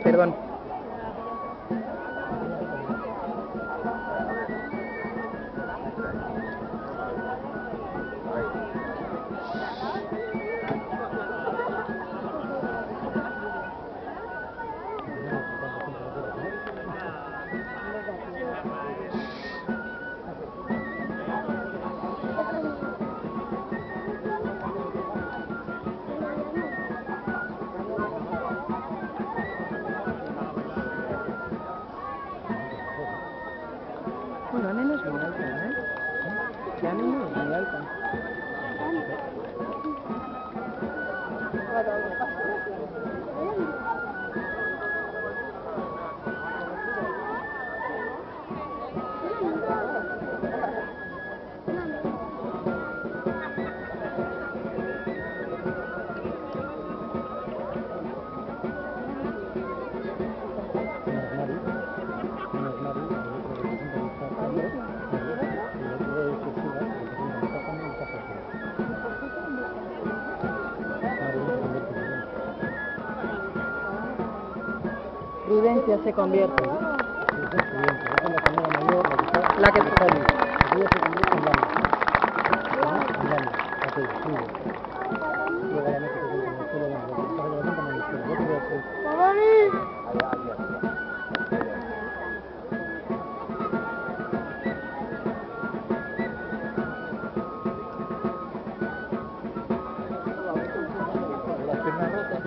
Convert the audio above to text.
Perdón. La nena es muy alta, ¿eh? La nena es muy alta. Prudencia se convierte. La que está ahí. Las piernas rotas.